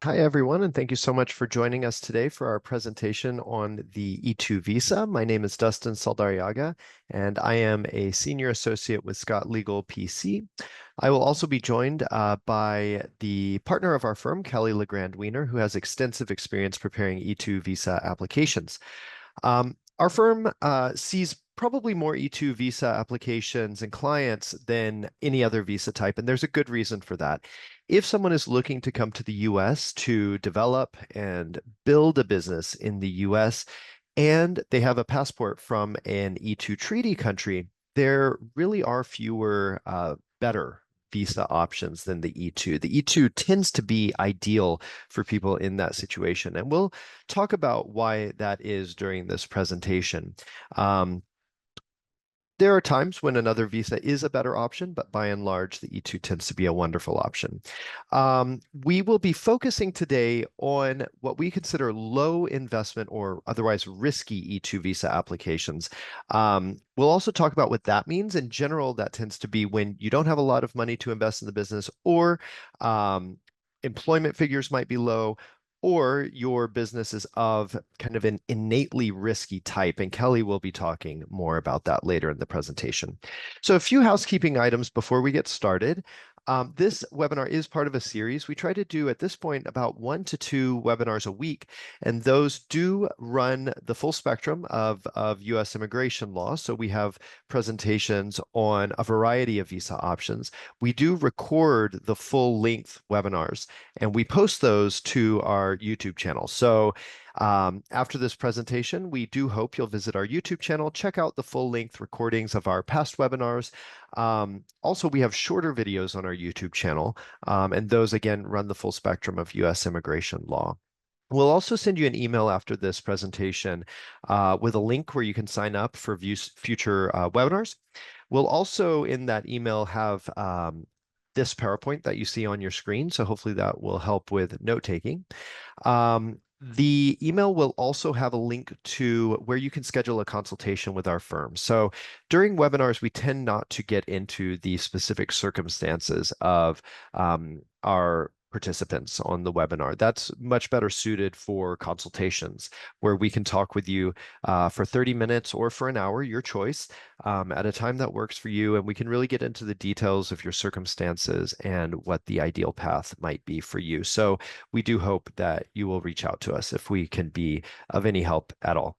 Hi, everyone, and thank you so much for joining us today for our presentation on the E-2 visa. My name is Dustin Saldarriaga, and I am a senior associate with Scott Legal PC. I will also be joined by the partner of our firm, Kelly LeGrand Weiner, who has extensive experience preparing E-2 visa applications. Our firm sees probably more E-2 visa applications and clients than any other visa type, and there's a good reason for that. If someone is looking to come to the US to develop and build a business in the US, and they have a passport from an E-2 treaty country, there really are fewer better visa options than the E-2. The E-2 tends to be ideal for people in that situation. And we'll talk about why that is during this presentation. There are times when another visa is a better option, but by and large, the E-2 tends to be a wonderful option. We will be focusing today on what we consider low investment or otherwise risky E-2 visa applications. We'll also talk about what that means. In general, that tends to be when you don't have a lot of money to invest in the business, or employment figures might be low, or your business is of kind of an innately risky type. And Kelly will be talking more about that later in the presentation. So a few housekeeping items before we get started. This webinar is part of a series. We try to do at this point about 1 to 2 webinars a week, and those do run the full spectrum of US immigration law. So we have presentations on a variety of visa options. We do record the full length webinars, and we post those to our YouTube channel. So after this presentation, we do hope you'll visit our YouTube channel, check out the full-length recordings of our past webinars. Also, we have shorter videos on our YouTube channel, and those, again, run the full spectrum of US immigration law. We'll also send you an email after this presentation with a link where you can sign up for future webinars. We'll also, in that email, have this PowerPoint that you see on your screen, so hopefully that will help with note-taking. The email will also have a link to where you can schedule a consultation with our firm. So during webinars, we tend not to get into the specific circumstances of our participants on the webinar. That's much better suited for consultations, where we can talk with you for 30 minutes or for an hour, your choice, at a time that works for you. And we can really get into the details of your circumstances and what the ideal path might be for you. So we do hope that you will reach out to us if we can be of any help at all.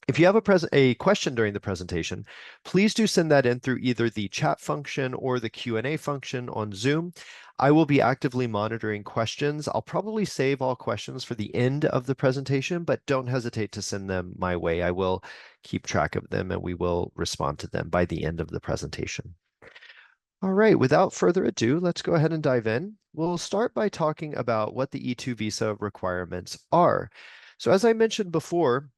If you have a question during the presentation, please do send that in through either the chat function or the Q&A function on Zoom. I will be actively monitoring questions. I'll probably save all questions for the end of the presentation, but don't hesitate to send them my way. I will keep track of them and we will respond to them by the end of the presentation. All right, without further ado, let's go ahead and dive in. We'll start by talking about what the E-2 visa requirements are. So as I mentioned before,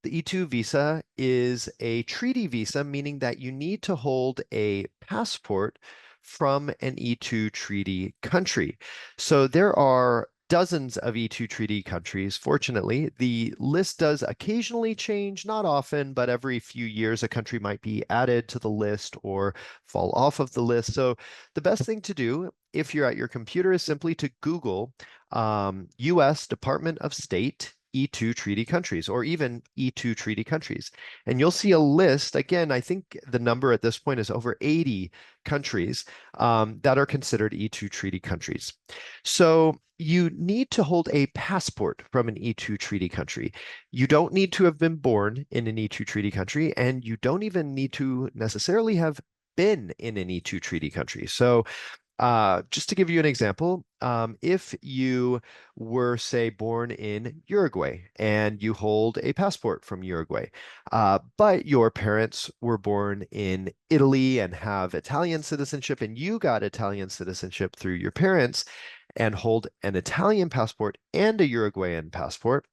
the E-2 visa is a treaty visa, meaning that you need to hold a passport from an E-2 treaty country. So there are dozens of E-2 treaty countries. Fortunately, the list does occasionally change, not often, but every few years a country might be added to the list or fall off of the list. So the best thing to do if you're at your computer is simply to Google US Department of State E-2 treaty countries, or even E-2 treaty countries. And you'll see a list. Again, I think the number at this point is over 80 countries that are considered E-2 treaty countries. So you need to hold a passport from an E-2 treaty country. You don't need to have been born in an E-2 treaty country, and you don't even need to necessarily have been in an E-2 treaty country. So just to give you an example, if you were, say, born in Uruguay and you hold a passport from Uruguay, but your parents were born in Italy and have Italian citizenship, and you got Italian citizenship through your parents and hold an Italian passport and a Uruguayan passport,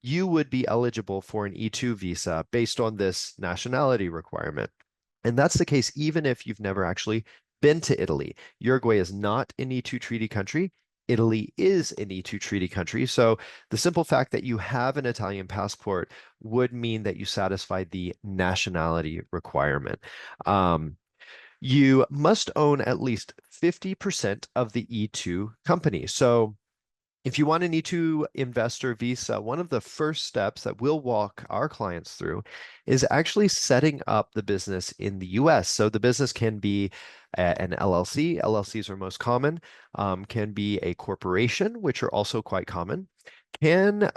you would be eligible for an E-2 visa based on this nationality requirement. And that's the case even if you've never actually been to Italy. Uruguay is not an E-2 treaty country. Italy is an E-2 treaty country. So the simple fact that you have an Italian passport would mean that you satisfy the nationality requirement. You must own at least 50% of the E-2 company. So If you want an E2 investor visa, one of the first steps that we'll walk our clients through is actually setting up the business in the US. So the business can be an LLC. LLCs are most common, can be a corporation, which are also quite common. Can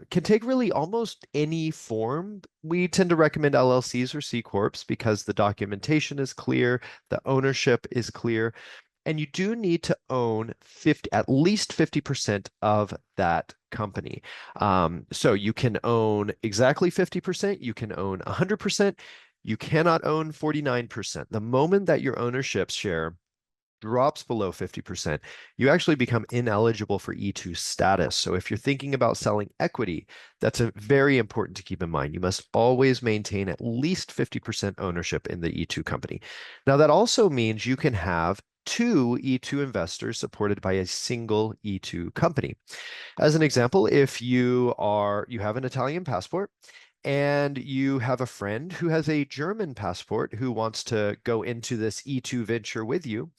take really almost any form. We tend to recommend LLCs or C Corps because the documentation is clear, the ownership is clear, and you do need to own at least 50% of that company. So you can own exactly 50%, you can own 100%, you cannot own 49%. The moment that your ownership share drops below 50%, you actually become ineligible for E2 status. So if you're thinking about selling equity, that's very important to keep in mind. You must always maintain at least 50% ownership in the E2 company. Now, that also means you can have two E2 investors supported by a single E2 company. As an example, if you have an Italian passport and you have a friend who has a German passport who wants to go into this E2 venture with you,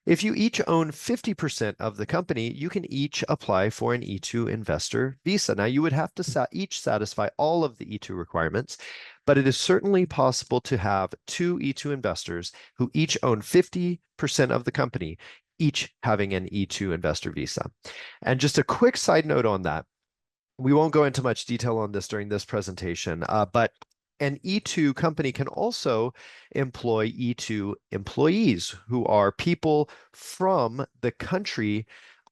if you each own 50% of the company, you can each apply for an E2 investor visa. Now, you would have to each satisfy all of the E2 requirements, but it is certainly possible to have two E2 investors who each own 50% of the company, each having an E2 investor visa. And just a quick side note on that, we won't go into much detail on this during this presentation, but an E2 company can also employ E2 employees who are people from the country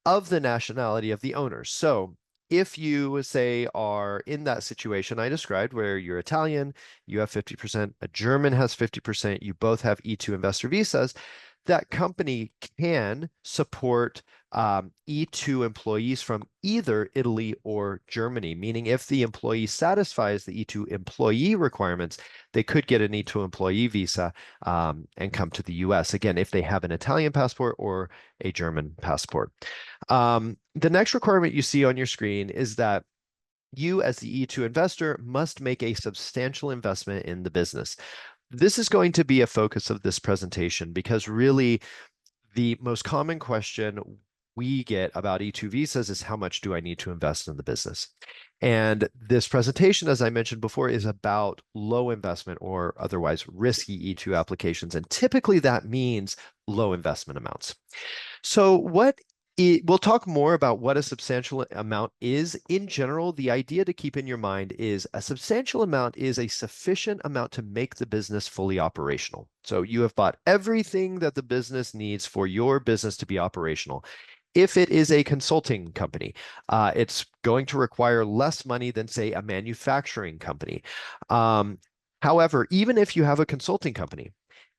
of the nationality of the owners. So if you say are in that situation I described where you're Italian, you have 50%, a German has 50%, you both have E2 investor visas, that company can support E2 employees from either Italy or Germany, meaning if the employee satisfies the E2 employee requirements, they could get an E2 employee visa and come to the US. Again, if they have an Italian passport or a German passport. The next requirement you see on your screen is that you, as the E2 investor, must make a substantial investment in the business. This is going to be a focus of this presentation because really the most common question we get about E2 visas is how much do I need to invest in the business? And this presentation, as I mentioned before, is about low investment or otherwise risky E2 applications. And typically that means low investment amounts. So we'll talk more about what a substantial amount is. In general, the idea to keep in your mind is a substantial amount is a sufficient amount to make the business fully operational. So you have bought everything that the business needs for your business to be operational. If it is a consulting company, it's going to require less money than, say, a manufacturing company. However, even if you have a consulting company,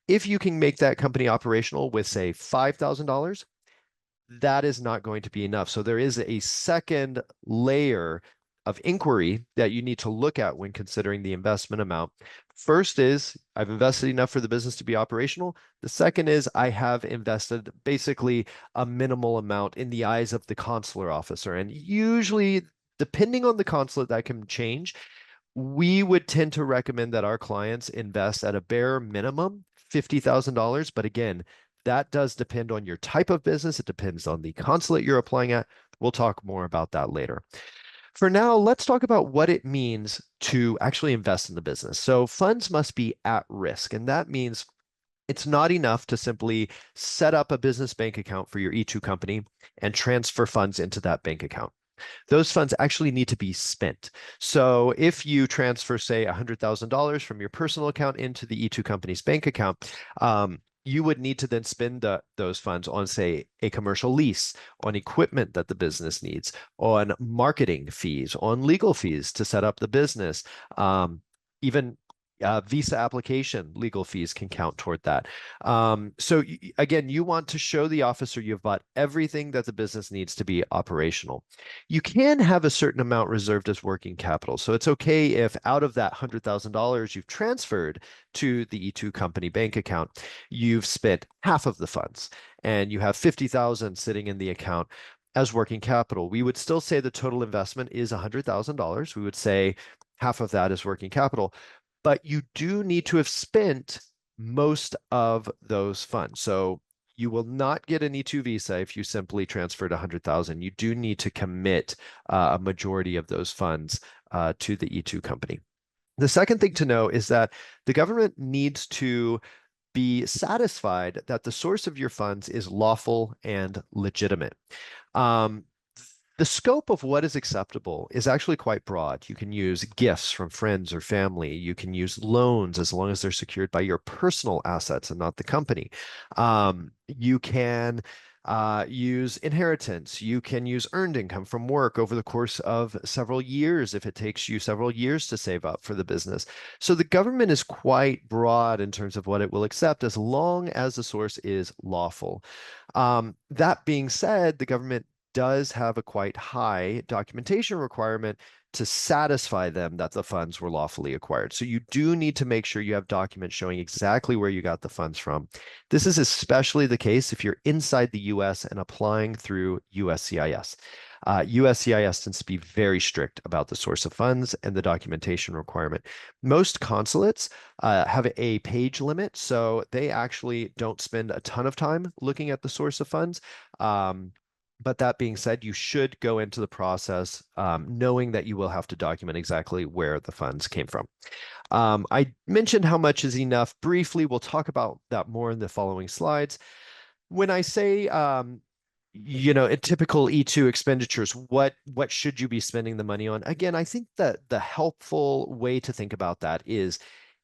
if you can make that company operational with, say, $5,000, that is not going to be enough. So there is a second layer of inquiry that you need to look at when considering the investment amount. First is I've invested enough for the business to be operational. The second is I have invested basically a minimal amount in the eyes of the consular officer. And usually, depending on the consulate, that can change. We would tend to recommend that our clients invest at a bare minimum $50,000. But again, that does depend on your type of business. It depends on the consulate you're applying at. We'll talk more about that later. For now, let's talk about what it means to actually invest in the business. So funds must be at risk, and that means it's not enough to simply set up a business bank account for your E2 company and transfer funds into that bank account. Those funds actually need to be spent. So if you transfer, say, $100,000 from your personal account into the E2 company's bank account, you would need to then spend those funds on, say, a commercial lease, on equipment that the business needs, on marketing fees, on legal fees to set up the business, even visa application legal fees can count toward that. So again, you want to show the officer you've bought everything that the business needs to be operational. You can have a certain amount reserved as working capital. So it's okay if out of that $100,000 you've transferred to the E2 company bank account, you've spent half of the funds and you have 50,000 sitting in the account as working capital. We would still say the total investment is $100,000. We would say half of that is working capital, but you do need to have spent most of those funds. So You will not get an E-2 visa if you simply transferred 100,000. You do need to commit a majority of those funds to the E-2 company. The second thing to know is that the government needs to be satisfied that the source of your funds is lawful and legitimate. Um, the scope of what is acceptable is actually quite broad. You can use gifts from friends or family. You can use loans as long as they're secured by your personal assets and not the company. You can use inheritance. You can use earned income from work over the course of several years if it takes you several years to save up for the business. So the government is quite broad in terms of what it will accept as long as the source is lawful. That being said, the government does have a quite high documentation requirement to satisfy them that the funds were lawfully acquired. So you do need to make sure you have documents showing exactly where you got the funds from. This is especially the case if you're inside the US and applying through USCIS. USCIS tends to be very strict about the source of funds and the documentation requirement. Most consulates have a page limit, so they actually don't spend a ton of time looking at the source of funds. But that being said, you should go into the process knowing that you will have to document exactly where the funds came from. I mentioned how much is enough briefly. We'll talk about that more in the following slides. When I say, typical E-2 expenditures, what should you be spending the money on? Again, I think that the helpful way to think about that is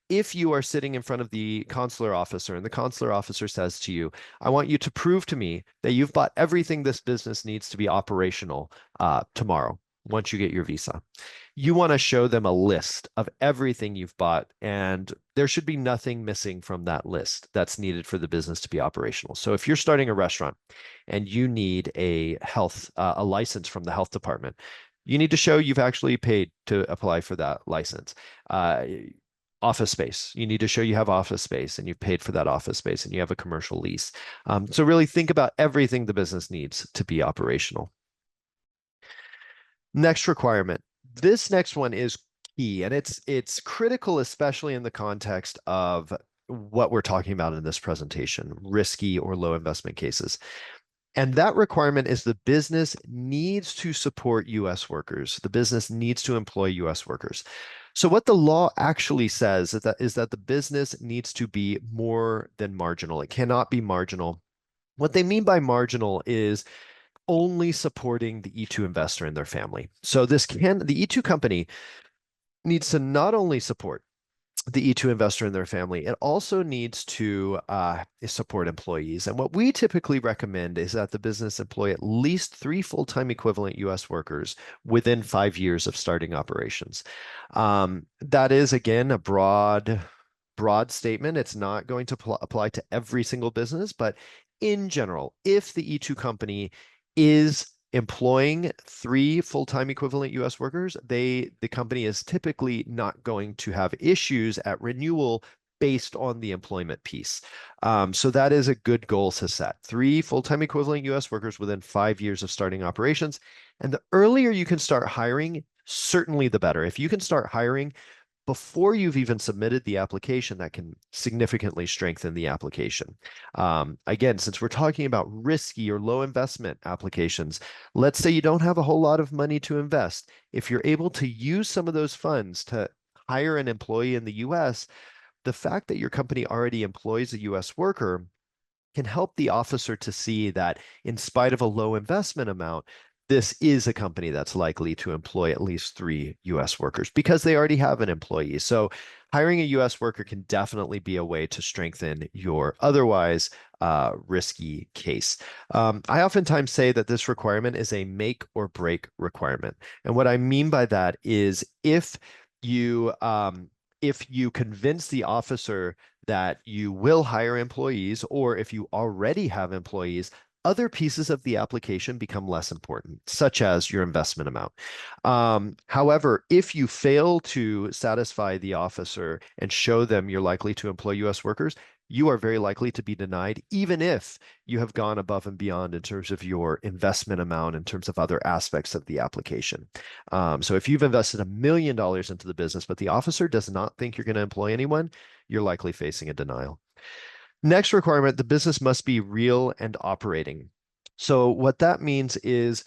if you are sitting in front of the consular officer and the consular officer says to you, I want you to prove to me that you've bought everything this business needs to be operational tomorrow, once you get your visa. You want to show them a list of everything you've bought, and there should be nothing missing from that list that's needed for the business to be operational. So if you're starting a restaurant and you need a license from the health department, you need to show you've actually paid to apply for that license. Office space. You need to show you have office space and you've paid for that office space and you have a commercial lease. So really think about everything the business needs to be operational. Next requirement. This next one is key, and it's critical, especially in the context of what we're talking about in this presentation, risky or low investment cases. And that requirement is the business needs to support US workers. The business needs to employ US workers. So what the law actually says is that the business needs to be more than marginal. It cannot be marginal. What they mean by marginal is only supporting the E-2 investor and their family. So the E-2 company needs to not only support the E-2 investor and their family, it also needs to support employees. And what we typically recommend is that the business employ at least 3 full-time equivalent US workers within 5 years of starting operations. That is, again, a broad statement. It's not going to apply to every single business, but in general, if the E-2 company is employing 3 full-time equivalent US workers, the company is typically not going to have issues at renewal based on the employment piece. So that is a good goal to set. 3 full-time equivalent US workers within 5 years of starting operations. And the earlier you can start hiring, certainly the better. If you can start hiring before you've even submitted the application, that can significantly strengthen the application. Again, since we're talking about risky or low investment applications, let's say you don't have a whole lot of money to invest. If you're able to use some of those funds to hire an employee in the US, the fact that your company already employs a US worker can help the officer to see that in spite of a low investment amount, this is a company that's likely to employ at least 3 US workers because they already have an employee. So hiring a US worker can definitely be a way to strengthen your otherwise risky case. I oftentimes say that this requirement is a make or break requirement. And what I mean by that is you if you convince the officer that you will hire employees, or if you already have employees, other pieces of the application become less important, such as your investment amount. However, if you fail to satisfy the officer and show them you're likely to employ US workers, you are very likely to be denied, even if you have gone above and beyond in terms of your investment amount, in terms of other aspects of the application. So if you've invested $1 million into the business, but the officer does not think you're going to employ anyone, you're likely facing a denial. Next requirement, the business must be real and operating. So what that means is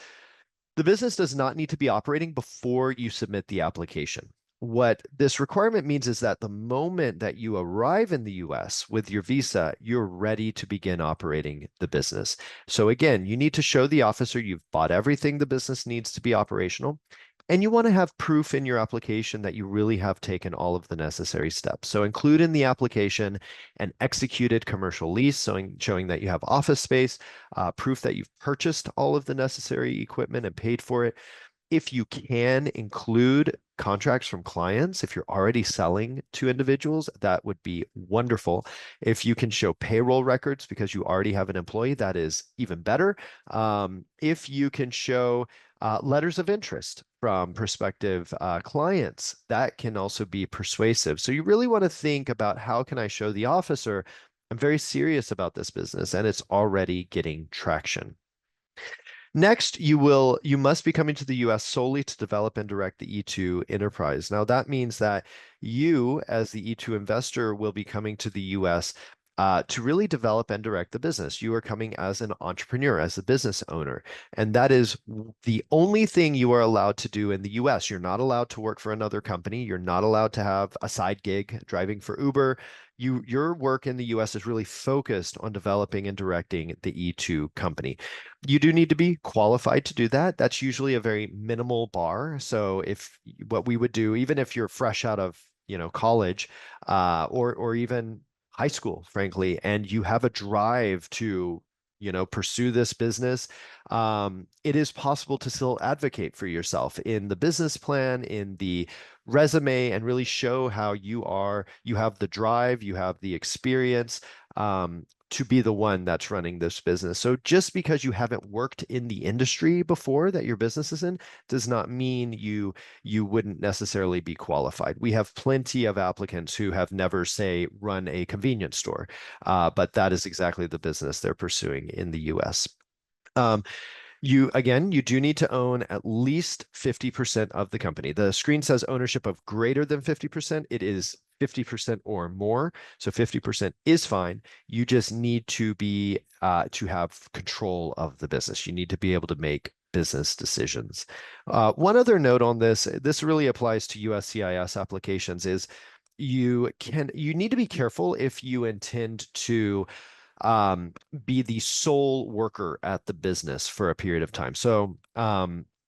the business does not need to be operating before you submit the application. What this requirement means is that the moment that you arrive in the US with your visa, you're ready to begin operating the business. So, again, you need to show the officer you've bought everything the business needs to be operational. And you want to have proof in your application that you really have taken all of the necessary steps. So, include in the application an executed commercial lease, showing that you have office space, proof that you've purchased all of the necessary equipment and paid for it. If you can include contracts from clients, if you're already selling to individuals, that would be wonderful. If you can show payroll records because you already have an employee, that is even better. If you can show letters of interest from prospective clients, that can also be persuasive. So you really want to think about how can I show the officer I'm very serious about this business and it's already getting traction. Next, you must be coming to the US solely to develop and direct the E2 enterprise. Now, that means that you, as the E2 investor, will be coming to the US to really develop and direct the business. You are coming as an entrepreneur, as a business owner, and that is the only thing you are allowed to do in the US. You're not allowed to work for another company. You're not allowed to have a side gig driving for Uber. Your work in the US is really focused on developing and directing the E2 company. You do need to be qualified to do that. That's usually a very minimal bar. So if what we would do, even if you're fresh out of, college, or even high school, frankly, and you have a drive to, pursue this business, it is possible to still advocate for yourself in the business plan, in the resume, and really show how you have the drive, you have the experience, to be the one that's running this business. So just because you haven't worked in the industry before that your business is in does not mean you wouldn't necessarily be qualified. We have plenty of applicants who have never, say, run a convenience store, but that is exactly the business they're pursuing in the US. Um, you do need to own at least 50% of the company. The screen says ownership of greater than 50%. It is 50% or more. So 50% is fine. You just need to have control of the business. You need to be able to make business decisions. One other note on this really applies to USCIS applications, is you need to be careful if you intend to um, be the sole worker at the business for a period of time. So,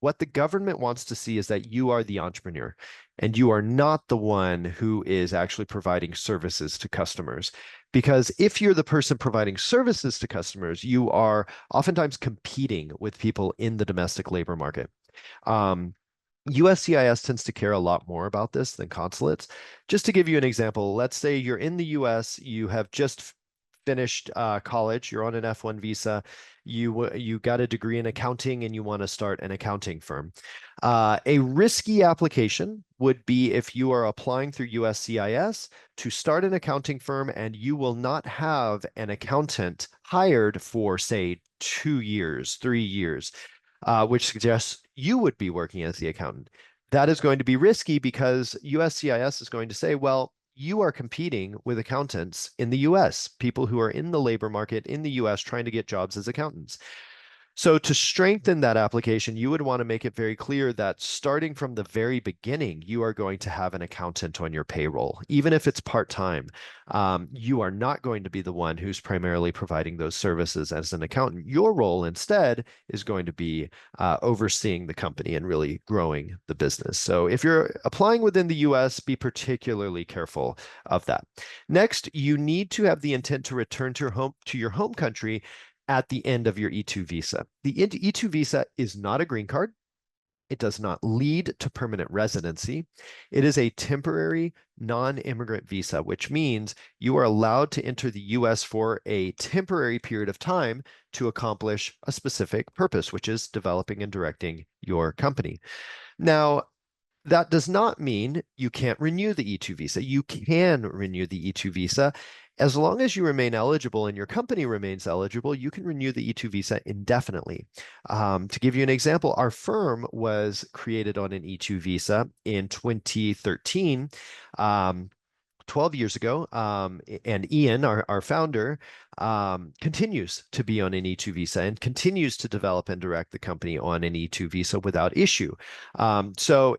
what the government wants to see is that you are the entrepreneur and you are not the one who is actually providing services to customers. Because if you're the person providing services to customers, you are oftentimes competing with people in the domestic labor market. Um, USCIS tends to care a lot more about this than consulates. Just to give you an example, let's say you're in the US, you have just finished college, you're on an F1 visa, you got a degree in accounting and you want to start an accounting firm. A risky application would be if you are applying through USCIS to start an accounting firm and you will not have an accountant hired for, say, 2 years, 3 years, which suggests you would be working as the accountant. That is going to be risky because USCIS is going to say, well, you are competing with accountants in the US, people who are in the labor market in the US trying to get jobs as accountants. So to strengthen that application, you would want to make it very clear that starting from the very beginning, you are going to have an accountant on your payroll, even if it's part-time. You are not going to be the one who's primarily providing those services as an accountant. Your role instead is going to be overseeing the company and really growing the business. So if you're applying within the US, be particularly careful of that. Next, you need to have the intent to return to your home country at the end of your E-2 visa. The E-2 visa is not a green card. It does not lead to permanent residency. It is a temporary non-immigrant visa, which means you are allowed to enter the US for a temporary period of time to accomplish a specific purpose, which is developing and directing your company. Now, that does not mean you can't renew the E-2 visa. You can renew the E-2 visa. As long as you remain eligible and your company remains eligible, you can renew the E-2 visa indefinitely. To give you an example, our firm was created on an E-2 visa in 2013. 12 years ago. And Ian, our founder, continues to be on an E-2 visa and continues to develop and direct the company on an E-2 visa without issue. So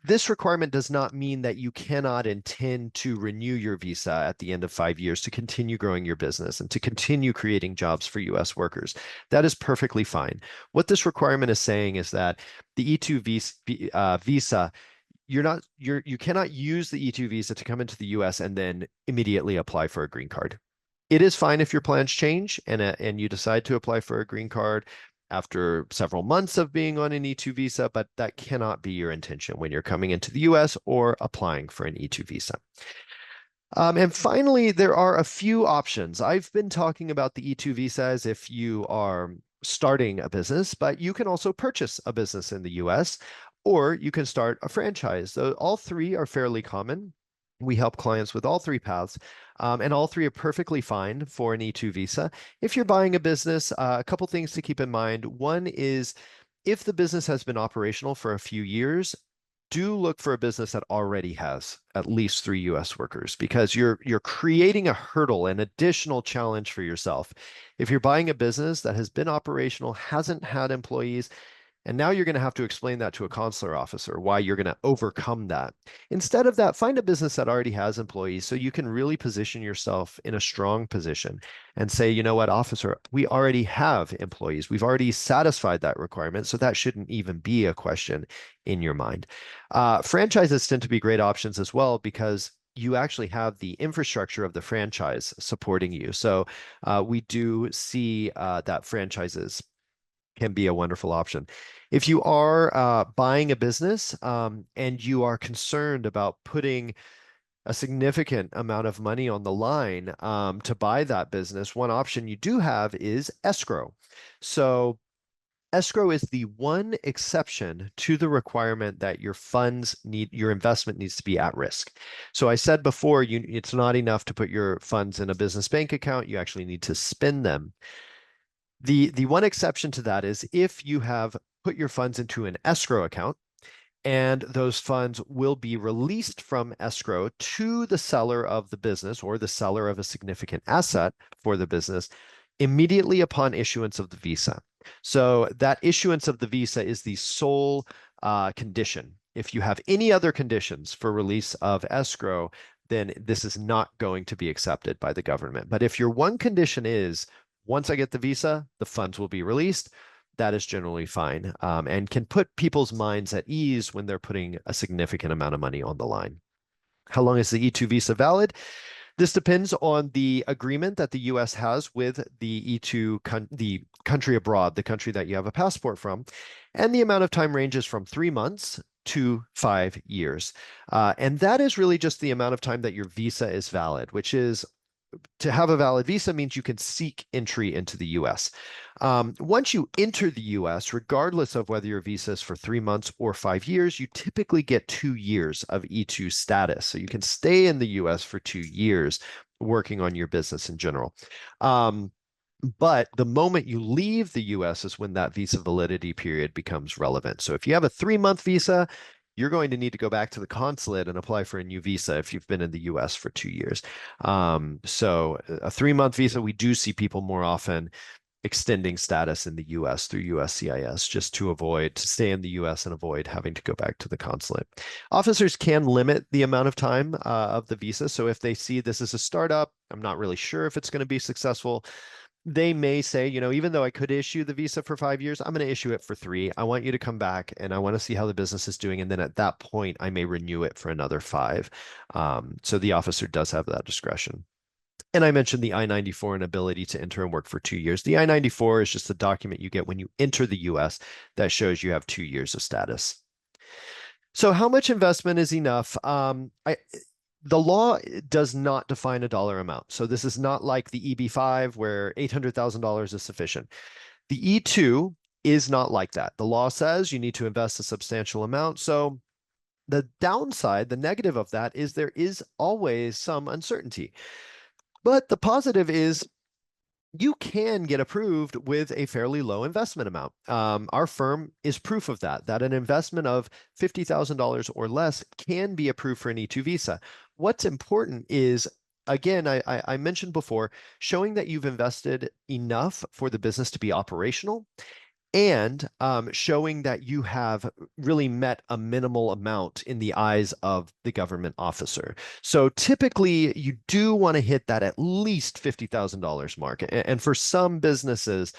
this requirement does not mean that you cannot intend to renew your visa at the end of 5 years to continue growing your business and to continue creating jobs for US workers. That is perfectly fine. What this requirement is saying is that the E-2 visa, you cannot use the E-2 visa to come into the US and then immediately apply for a green card. It is fine if your plans change and you decide to apply for a green card after several months of being on an E-2 visa, but that cannot be your intention when you're coming into the US or applying for an E-2 visa. And finally, there are a few options. I've been talking about the E-2 visa as if you are starting a business, but you can also purchase a business in the US, or you can start a franchise. So all three are fairly common. We help clients with all three paths, and all three are perfectly fine for an E-2 visa. If you're buying a business, a couple things to keep in mind. One is if the business has been operational for a few years, do look for a business that already has at least 3 US workers, because you're creating a hurdle, an additional challenge for yourself. If you're buying a business that has been operational, hasn't had employees, and now you're going to have to explain that to a consular officer, why you're going to overcome that. Instead of that, find a business that already has employees so you can really position yourself in a strong position and say, you know what, officer, we already have employees. We've already satisfied that requirement, so that shouldn't even be a question in your mind. Franchises tend to be great options as well because you actually have the infrastructure of the franchise supporting you. So we do see that franchises can be a wonderful option. If you are buying a business and you are concerned about putting a significant amount of money on the line to buy that business, one option you do have is escrow. So escrow is the one exception to the requirement that your investment needs to be at risk. So I said before, it's not enough to put your funds in a business bank account. You actually need to spend them. The one exception to that is if you have put your funds into an escrow account, and those funds will be released from escrow to the seller of the business or the seller of a significant asset for the business immediately upon issuance of the visa. So that issuance of the visa is the sole condition. If you have any other conditions for release of escrow, then this is not going to be accepted by the government. But if your one condition is, once I get the visa, the funds will be released, that is generally fine and can put people's minds at ease when they're putting a significant amount of money on the line. How long is the E-2 visa valid? This depends on the agreement that the US has with the E-2, the country abroad, the country that you have a passport from, and the amount of time ranges from 3 months to 5 years. And that is really just the amount of time that your visa is valid, which is to have a valid visa means you can seek entry into the US. Once you enter the US, regardless of whether your visa is for 3 months or 5 years, you typically get 2 years of E-2 status. So you can stay in the US for 2 years working on your business in general. But the moment you leave the US is when that visa validity period becomes relevant. So if you have a 3-month visa, you're going to need to go back to the consulate and apply for a new visa if you've been in the US for 2 years. So a 3-month visa, we do see people more often extending status in the US through USCIS just to stay in the US and avoid having to go back to the consulate. Officers can limit the amount of time of the visa. So if they see this as a startup, I'm not really sure if it's going to be successful, they may say, even though I could issue the visa for 5 years, I'm going to issue it for 3. I want you to come back and I want to see how the business is doing. And then at that point, I may renew it for another 5. So the officer does have that discretion. And I mentioned the I-94 and ability to enter and work for 2 years. The I-94 is just the document you get when you enter the US that shows you have 2 years of status. So how much investment is enough? The law does not define a dollar amount. So this is not like the EB-5 where $800,000 is sufficient. The E-2 is not like that. The law says you need to invest a substantial amount. So the downside, the negative of that is there is always some uncertainty. But the positive is you can get approved with a fairly low investment amount. Our firm is proof of that an investment of $50,000 or less can be approved for an E-2 visa. what's important is, again, I mentioned before, showing that you've invested enough for the business to be operational and showing that you have really met a minimal amount in the eyes of the government officer. So typically, you do want to hit that at least $50,000 mark. And for some businesses,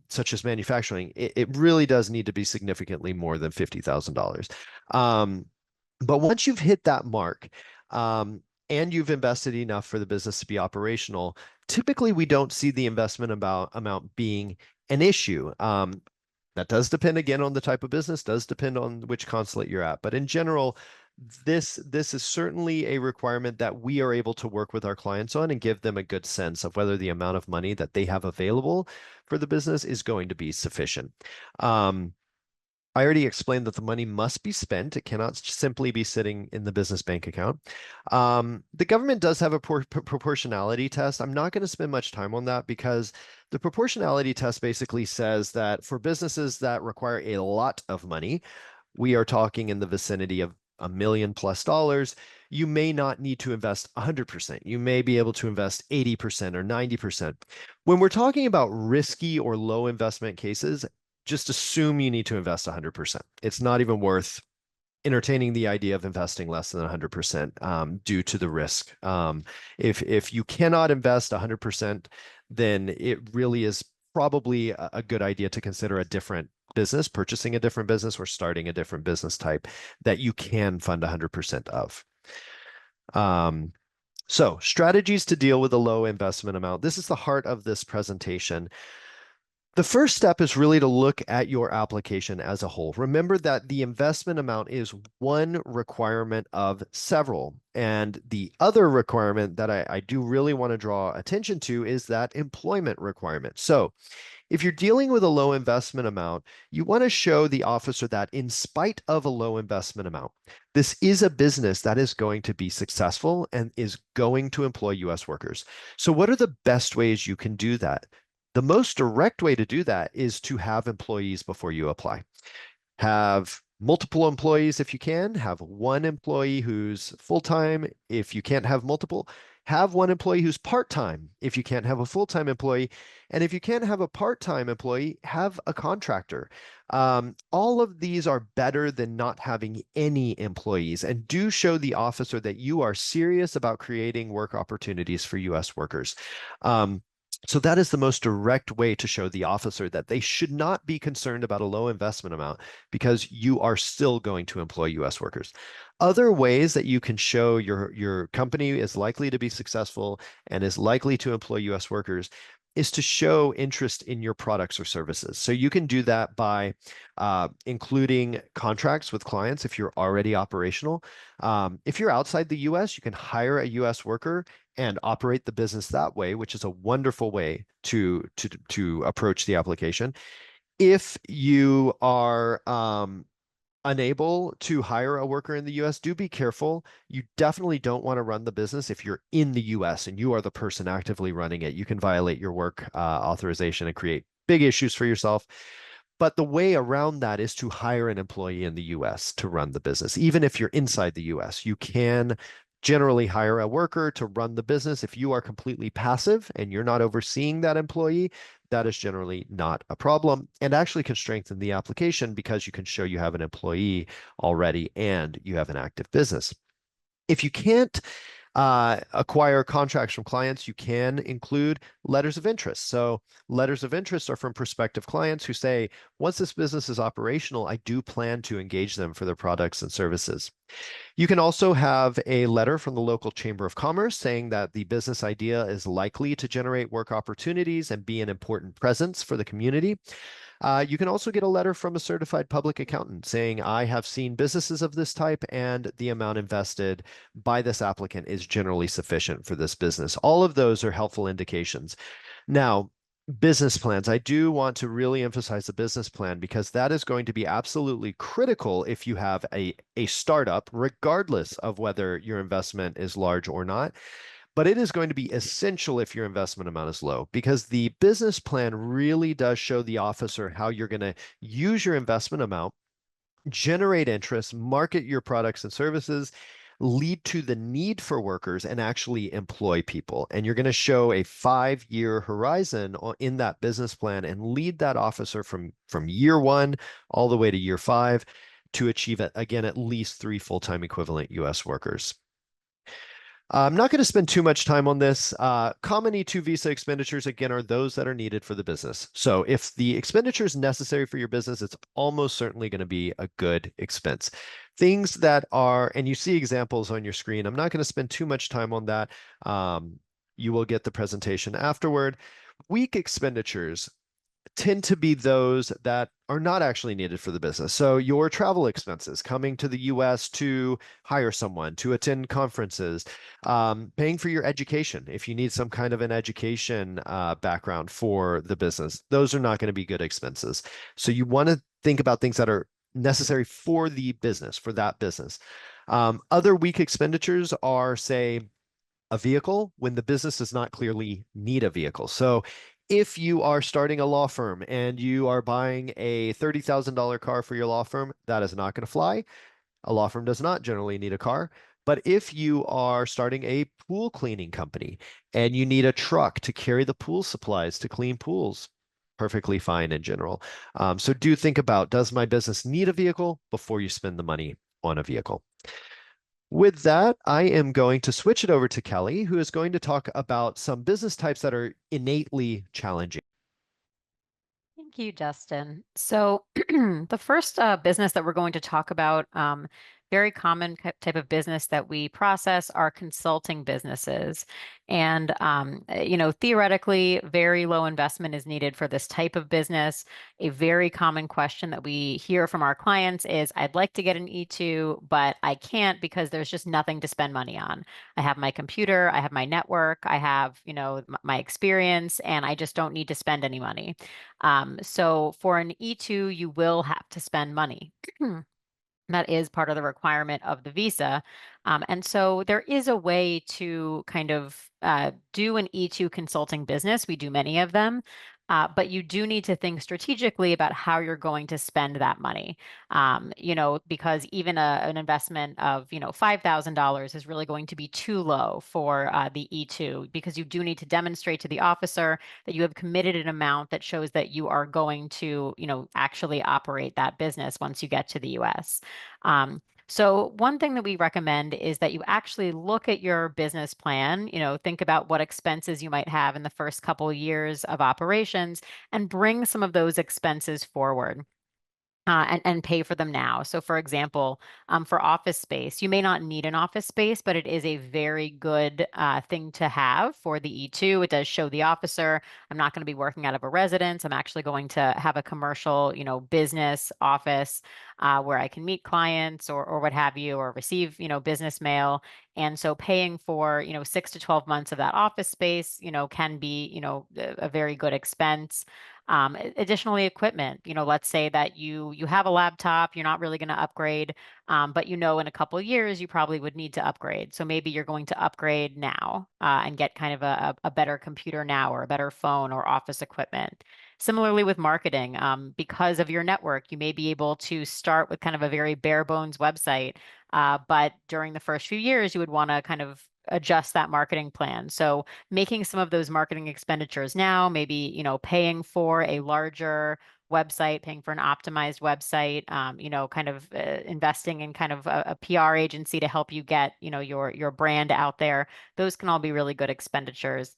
such as manufacturing, it really does need to be significantly more than $50,000. Um, but once you've hit that mark, um, and you've invested enough for the business to be operational, typically we don't see the investment amount being an issue. That does depend again on the type of business, does depend on which consulate you're at. But in general, this is certainly a requirement that we are able to work with our clients on and give them a good sense of whether the amount of money that they have available for the business is going to be sufficient. I already explained that the money must be spent. It cannot simply be sitting in the business bank account. The government does have a proportionality test. I'm not going to spend much time on that because the proportionality test basically says that for businesses that require a lot of money, we are talking in the vicinity of $1 million+, you may not need to invest 100%. You may be able to invest 80% or 90%. When we're talking about risky or low investment cases, just assume you need to invest 100%. It's not even worth entertaining the idea of investing less than 100% due to the risk. If you cannot invest 100%, then it really is probably a good idea to consider a different business, purchasing a different business or starting a different business type that you can fund 100% of. So strategies to deal with a low investment amount. This is the heart of this presentation. The first step is really to look at your application as a whole. Remember that the investment amount is one requirement of several. And the other requirement that I do really want to draw attention to is that employment requirement. So if you're dealing with a low investment amount, you want to show the officer that in spite of a low investment amount, this is a business that is going to be successful and is going to employ US workers. So what are the best ways you can do that? The most direct way to do that is to have employees before you apply. Have multiple employees if you can. Have one employee who's full-time. If you can't have multiple, have one employee who's part-time if you can't have a full-time employee. And if you can't have a part-time employee, have a contractor. All of these are better than not having any employees, and do show the officer that you are serious about creating work opportunities for US workers. So that is the most direct way to show the officer that they should not be concerned about a low investment amount because you are still going to employ US workers. Other ways that you can show your company is likely to be successful and is likely to employ US workers is to show interest in your products or services. So you can do that by including contracts with clients if you're already operational. If you're outside the US, you can hire a US worker and operate the business that way, which is a wonderful way to approach the application. If you are unable to hire a worker in the US, do be careful. You definitely don't want to run the business if you're in the US and you are the person actively running it. You can violate your work authorization and create big issues for yourself. But the way around that is to hire an employee in the US to run the business. Even if you're inside the US, you can generally hire a worker to run the business. If you are completely passive and you're not overseeing that employee, that is generally not a problem and actually can strengthen the application because you can show you have an employee already and you have an active business. If you can't acquire contracts from clients, you can include letters of interest. So letters of interest are from prospective clients who say, once this business is operational, I do plan to engage them for their products and services. You can also have a letter from the local Chamber of Commerce saying that the business idea is likely to generate work opportunities and be an important presence for the community. You can also get a letter from a certified public accountant saying, I have seen businesses of this type and the amount invested by this applicant is generally sufficient for this business. All of those are helpful indications. Now, business plans. I do want to really emphasize the business plan because that is going to be absolutely critical if you have a startup, regardless of whether your investment is large or not. But it is going to be essential if your investment amount is low because the business plan really does show the officer how you're going to use your investment amount, generate interest, market your products and services, lead to the need for workers and actually employ people. And you're going to show a 5-year horizon in that business plan and lead that officer from year one all the way to year 5 to achieve it again at least 3 full-time equivalent US workers. I'm not going to spend too much time on this. Common E-2 visa expenditures, again, are those that are needed for the business. So if the expenditure is necessary for your business, it's almost certainly going to be a good expense. Things that are, and you see examples on your screen. I'm not going to spend too much time on that. You will get the presentation afterward. Weak expenditures tend to be those that are not actually needed for the business. So your travel expenses, coming to the US to hire someone, to attend conferences, paying for your education, if you need some kind of an education background for the business, those are not going to be good expenses. So you want to think about things that are necessary for the business, for that business. Other weak expenditures are, say, a vehicle when the business does not clearly need a vehicle. So if you are starting a law firm and you are buying a $30,000 car for your law firm, that is not going to fly. A law firm does not generally need a car. But if you are starting a pool cleaning company and you need a truck to carry the pool supplies to clean pools, perfectly fine in general. So do think about, does my business need a vehicle before you spend the money on a vehicle? With that, I am going to switch it over to Kelly, who is going to talk about some business types that are innately challenging. Thank you, Dustin. So the first business that we're going to talk about, very common type of business that we process are consulting businesses. And, theoretically, very low investment is needed for this type of business. A very common question that we hear from our clients is, I'd like to get an E-2, but I can't because there's just nothing to spend money on. I have my computer, I have my network, I have, my experience, and I just don't need to spend any money. So for an E-2, you will have to spend money. That is part of the requirement of the visa. And so there is a way to kind of do an E-2 consulting business. We do many of them. But you do need to think strategically about how you're going to spend that money. Because even an investment of, $5,000 is really going to be too low for the E-2 because you do need to demonstrate to the officer that you have committed an amount that shows that you are going to, actually operate that business once you get to the US. So one thing that we recommend is that you actually look at your business plan, think about what expenses you might have in the first couple of years of operations and bring some of those expenses forward. And pay for them now. So, for example, for office space, you may not need an office space, but it is a very good thing to have for the E-2. It does show the officer, I'm not going to be working out of a residence. I'm actually going to have a commercial, business office where I can meet clients or what have you, or receive, business mail. And so paying for, 6 to 12 months of that office space, can be, a very good expense. Additionally, equipment, let's say that you have a laptop, you're not really going to upgrade, but in a couple of years, you probably would need to upgrade. So maybe you're going to upgrade now and get kind of a better computer now or a better phone or office equipment. Similarly with marketing, because of your network, you may be able to start with kind of a very bare bones website, but during the first few years, you would want to kind of adjust that marketing plan. So making some of those marketing expenditures now, maybe, paying for a larger website, paying for an optimized website, kind of investing in kind of a PR agency to help you get, your brand out there. Those can all be really good expenditures.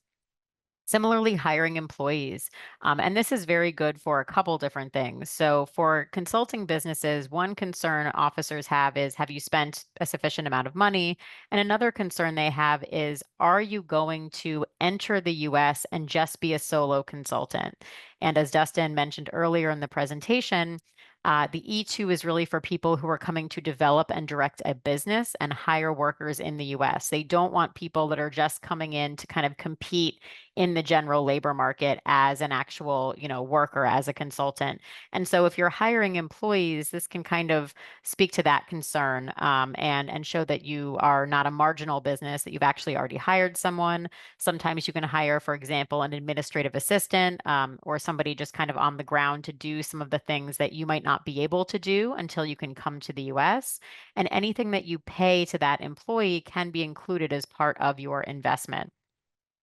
Similarly, hiring employees. And this is very good for a couple different things. So, for consulting businesses, one concern officers have you spent a sufficient amount of money? And another concern they have is, are you going to enter the US and just be a solo consultant? And as Dustin mentioned earlier in the presentation, the E-2 is really for people who are coming to develop and direct a business and hire workers in the US. They don't want people that are just coming in to kind of compete in the general labor market as an actual, worker, as a consultant. And so if you're hiring employees, this can kind of speak to that concern, and show that you are not a marginal business, that you've actually already hired someone. Sometimes you can hire, for example, an administrative assistant, or somebody just kind of on the ground to do some of the things that you might not be able to do until you can come to the US. And anything that you pay to that employee can be included as part of your investment.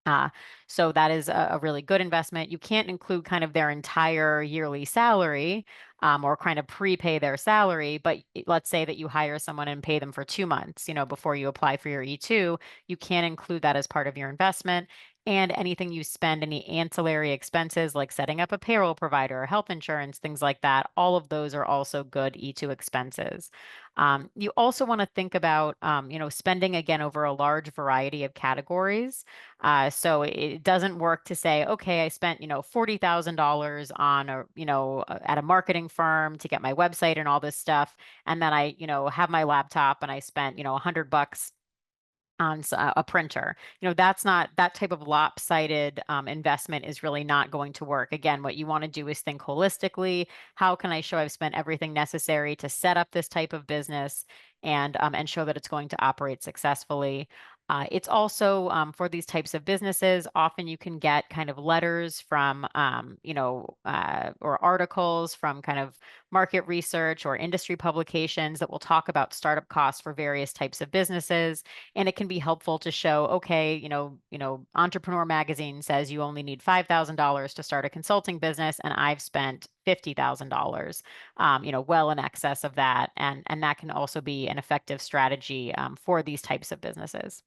Uh, so that is a really good investment. You can't include kind of their entire yearly salary, or kind of prepay their salary, but let's say that you hire someone and pay them for 2 months, before you apply for your E-2, you can include that as part of your investment. And anything you spend, any ancillary expenses like setting up a payroll provider, health insurance, things like that, all of those are also good E-2 expenses. You also want to think about, spending again over a large variety of categories. So it doesn't work to say, okay, I spent, $40,000 on at a marketing firm to get my website and all this stuff. And then I, have my laptop and I spent, $100 on a printer. That's not that type of lopsided investment is really not going to work. Again, what you want to do is think holistically. How can I show I've spent everything necessary to set up this type of business and show that it's going to operate successfully? It's also for these types of businesses, often you can get kind of letters from, or articles from kind of market research or industry publications that will talk about startup costs for various types of businesses. And it can be helpful to show, okay, Entrepreneur Magazine says you only need $5,000 to start a consulting business, and I've spent $50,000, well in excess of that. And that can also be an effective strategy for these types of businesses.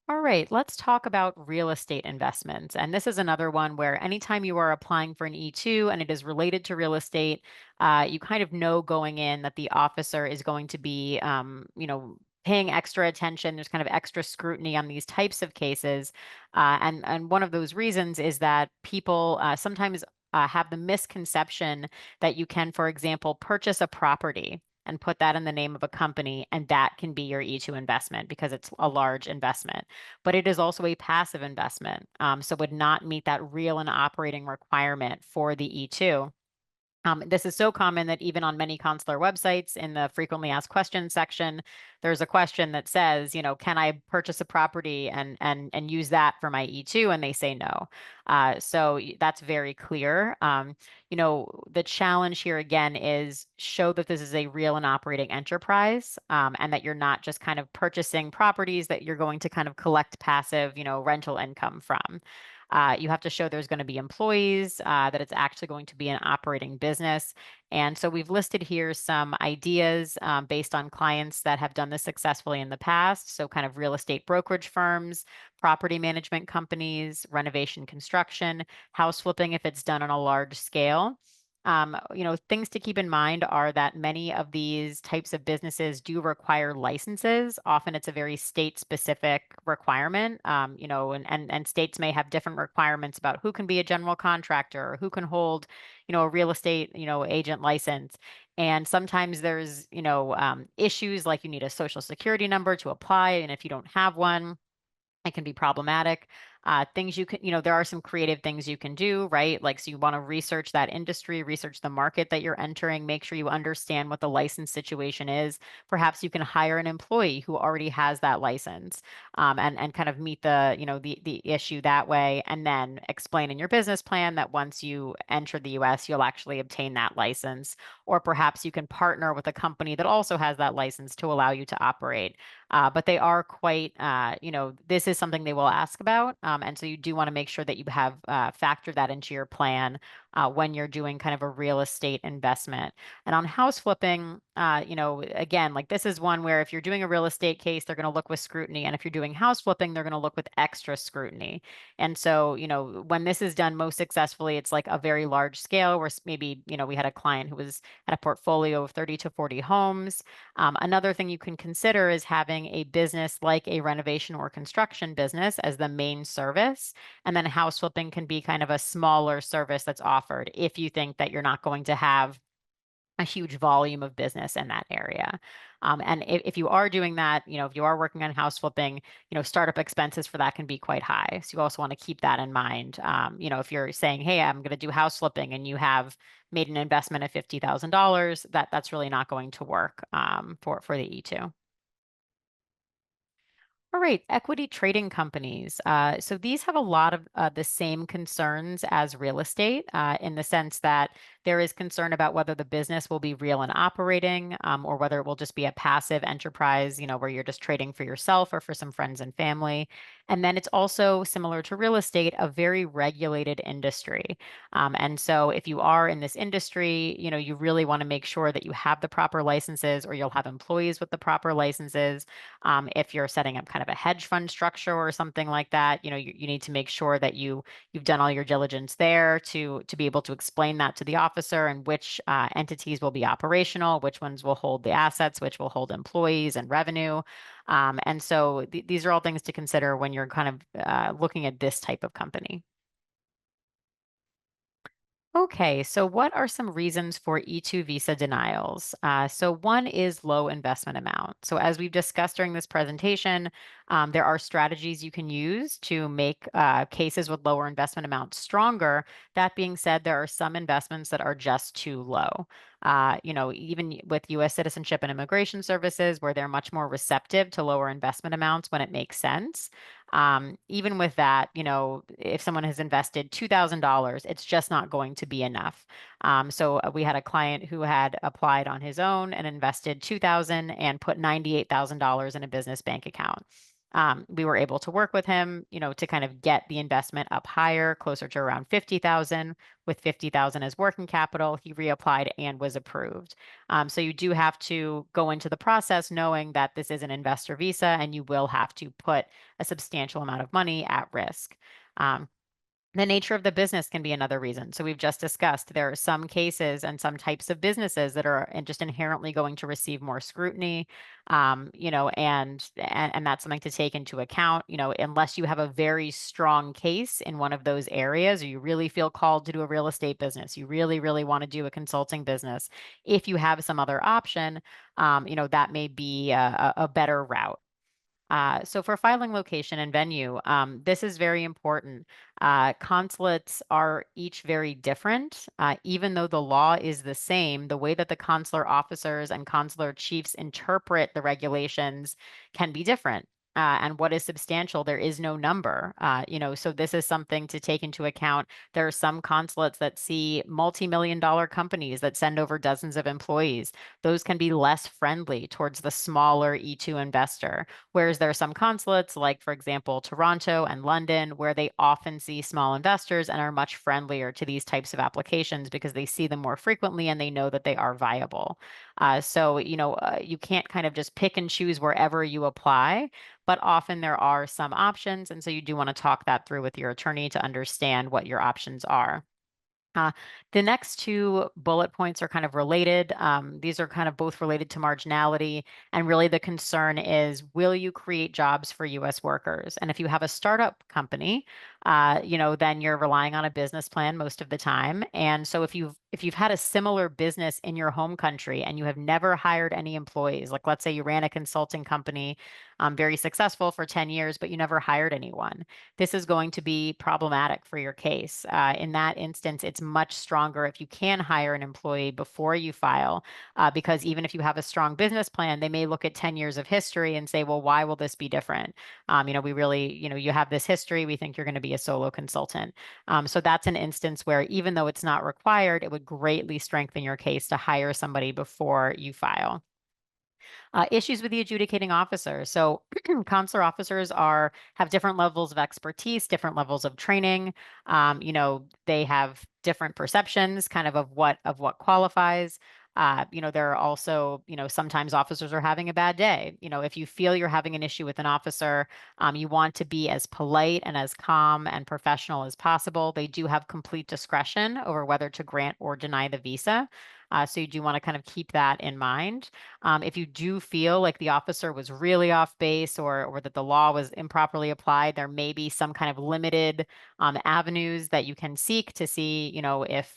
All right, let's talk about real estate investments. And this is another one where anytime you are applying for an E-2 and it is related to real estate, you kind of know going in that the officer is going to be, paying extra attention. There's kind of extra scrutiny on these types of cases. And one of those reasons is that people sometimes have the misconception that you can, for example, purchase a property and put that in the name of a company, and that can be your E-2 investment because it's a large investment. But it is also a passive investment, so would not meet that real and operating requirement for the E-2. This is so common that even on many consular websites, in the frequently asked questions section, there's a question that says, can I purchase a property and use that for my E-2? And they say no. So that's very clear. The challenge here again is show that this is a real and operating enterprise, and that you're not just kind of purchasing properties that you're going to kind of collect passive, rental income from. You have to show there's going to be employees, that it's actually going to be an operating business. And so we've listed here some ideas based on clients that have done this successfully in the past. So kind of real estate brokerage firms, property management companies, renovation construction, house flipping if it's done on a large scale. Things to keep in mind are that many of these types of businesses do require licenses. Often it's a very state specific requirement, and states may have different requirements about who can be a general contractor or who can hold, a real estate, agent license. And sometimes there's, issues like you need a social security number to apply. And if you don't have one, it can be problematic. Things you can, there are some creative things you can do, right? Like, so you want to research that industry, research the market that you're entering, make sure you understand what the license situation is. Perhaps you can hire an employee who already has that license, and kind of meet the, the issue that way. And then explain in your business plan that once you enter the US, you'll actually obtain that license. Or perhaps you can partner with a company that also has that license to allow you to operate. But they are quite, this is something they will ask about. And so you do want to make sure that you have factored that into your plan when you're doing kind of a real estate investment. And on house flipping, again, like this is one where if you're doing a real estate case, they're going to look with scrutiny. And if you're doing house flipping, they're going to look with extra scrutiny. And so, when this is done most successfully, it's like a very large scale where maybe, we had a client who had a portfolio of 30 to 40 homes. Another thing you can consider is having a business like a renovation or construction business as the main service. And then house flipping can be kind of a smaller service that's offered if you think that you're not going to have a huge volume of business in that area. And if you are doing that, if you are working on house flipping, startup expenses for that can be quite high. So you also want to keep that in mind. If you're saying, hey, I'm going to do house flipping and you have made an investment of $50,000, that's really not going to work for the E2. All right, equity trading companies. So these have a lot of the same concerns as real estate in the sense that there is concern about whether the business will be real and operating or whether it will just be a passive enterprise, where you're just trading for yourself or for some friends and family. And then it's also similar to real estate, a very regulated industry. And so if you are in this industry, you really want to make sure that you have the proper licenses or you'll have employees with the proper licenses. If you're setting up kind of a hedge fund structure or something like that, you need to make sure that you've done all your diligence there to be able to explain that to the officer and which entities will be operational, which ones will hold the assets, which will hold employees and revenue. And so these are all things to consider when you're kind of looking at this type of company. Okay, so what are some reasons for E-2 visa denials? So one is low investment amount. So as we've discussed during this presentation, there are strategies you can use to make cases with lower investment amounts stronger. That being said, there are some investments that are just too low. Even with U.S. Citizenship and Immigration Services, where they're much more receptive to lower investment amounts when it makes sense. Even with that, if someone has invested $2,000, it's just not going to be enough. So we had a client who had applied on his own and invested $2,000 and put $98,000 in a business bank account. We were able to work with him, to kind of get the investment up higher, closer to around 50,000. With 50,000 as working capital, he reapplied and was approved. So you do have to go into the process knowing that this is an investor visa and you will have to put a substantial amount of money at risk. The nature of the business can be another reason. So we've just discussed there are some cases and some types of businesses that are just inherently going to receive more scrutiny, and that's something to take into account. Unless you have a very strong case in one of those areas, or you really feel called to do a real estate business, you really, really want to do a consulting business. If you have some other option, that may be a better route. So for filing location and venue, this is very important. Consulates are each very different. Even though the law is the same, the way that the consular officers and consular chiefs interpret the regulations can be different. And what is substantial, there is no number. So this is something to take into account. There are some consulates that see multi-million-dollar companies that send over dozens of employees. Those can be less friendly towards the smaller E2 investor. Whereas there are some consulates, like, for example, Toronto and London, where they often see small investors and are much friendlier to these types of applications because they see them more frequently and they know that they are viable. So you can't kind of just pick and choose wherever you apply, but often there are some options. And so you do want to talk that through with your attorney to understand what your options are. Uh, the next two bullet points are kind of related. These are kind of both related to marginality. And really the concern is, will you create jobs for US workers? And if you have a startup company, then you're relying on a business plan most of the time. And so if you've had a similar business in your home country and you have never hired any employees, like let's say you ran a consulting company, very successful for 10 years, but you never hired anyone, this is going to be problematic for your case. In that instance, it's much stronger if you can hire an employee before you file, because even if you have a strong business plan, they may look at 10 years of history and say, well, why will this be different? We really, you have this history. We think you're going to be a solo consultant. So that's an instance where even though it's not required, it would greatly strengthen your case to hire somebody before you file. Issues with the adjudicating officer. So consular officers have different levels of expertise, different levels of training. They have different perceptions kind of what qualifies. There are also, sometimes officers are having a bad day. If you feel you're having an issue with an officer, you want to be as polite and as calm and professional as possible. They do have complete discretion over whether to grant or deny the visa. So you do want to kind of keep that in mind. If you do feel like the officer was really off base or that the law was improperly applied, there may be some kind of limited avenues that you can seek to see, if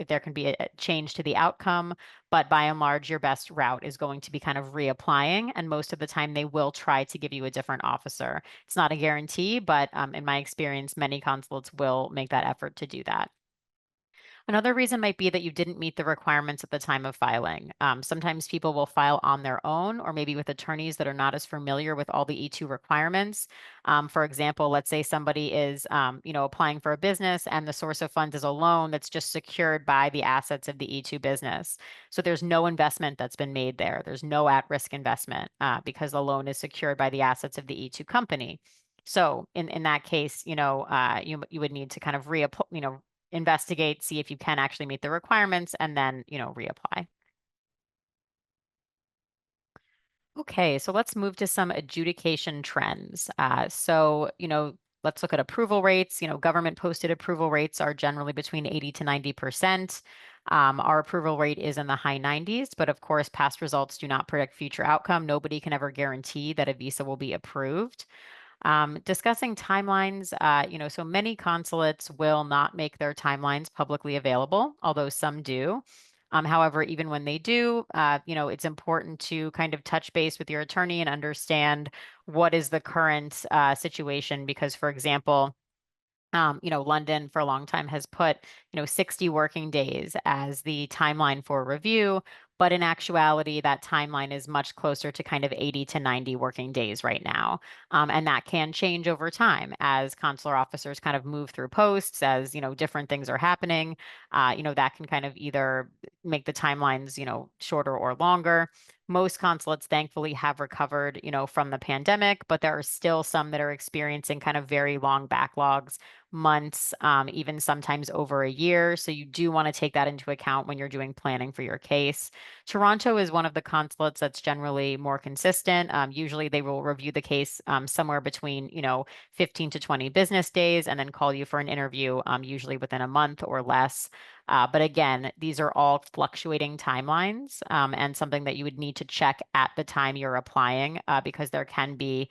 there can be a change to the outcome. But by and large, your best route is going to be kind of reapplying. And most of the time, they will try to give you a different officer. It's not a guarantee, but in my experience, many consulates will make that effort to do that. Another reason might be that you didn't meet the requirements at the time of filing. Sometimes people will file on their own or maybe with attorneys that are not as familiar with all the E-2 requirements. For example, let's say somebody is, applying for a business and the source of funds is a loan that's just secured by the assets of the E-2 business. So there's no investment that's been made there. There's no at-risk investment because the loan is secured by the assets of the E-2 company. So in that case, you would need to kind of investigate, see if you can actually meet the requirements, and then, reapply. Okay, so let's move to some adjudication trends. Let's look at approval rates. Government posted approval rates are generally between 80 to 90%. Our approval rate is in the high 90s, but of course, past results do not predict future outcome. Nobody can ever guarantee that a visa will be approved. Discussing timelines, so many consulates will not make their timelines publicly available, although some do. However, even when they do, it's important to kind of touch base with your attorney and understand what is the current situation. Because, for example, London for a long time has put, 60 working days as the timeline for review. But in actuality, that timeline is much closer to kind of 80 to 90 working days right now. And that can change over time as consular officers kind of move through posts, as, different things are happening. That can kind of either make the timelines, shorter or longer. Most consulates thankfully have recovered, from the pandemic, but there are still some that are experiencing kind of very long backlogs, months, even sometimes over a year. So you do want to take that into account when you're doing planning for your case. Toronto is one of the consulates that's generally more consistent. Usually they will review the case somewhere between, 15 to 20 business days and then call you for an interview, usually within a month or less. But again, these are all fluctuating timelines and something that you would need to check at the time you're applying because there can be,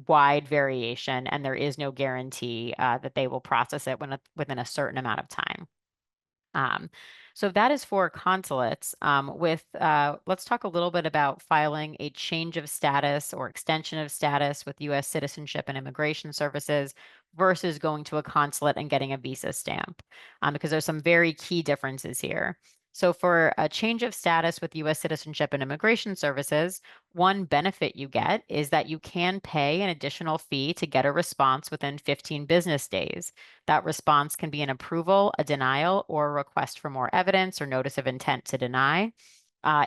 wide variation and there is no guarantee that they will process it within a certain amount of time. Um, so that is for consulates. Let's talk a little bit about filing a change of status or extension of status with U.S. Citizenship and Immigration Services versus going to a consulate and getting a visa stamp, because there's some very key differences here. So for a change of status with U.S. Citizenship and Immigration Services, one benefit you get is that you can pay an additional fee to get a response within 15 business days. That response can be an approval, a denial, or a request for more evidence or notice of intent to deny.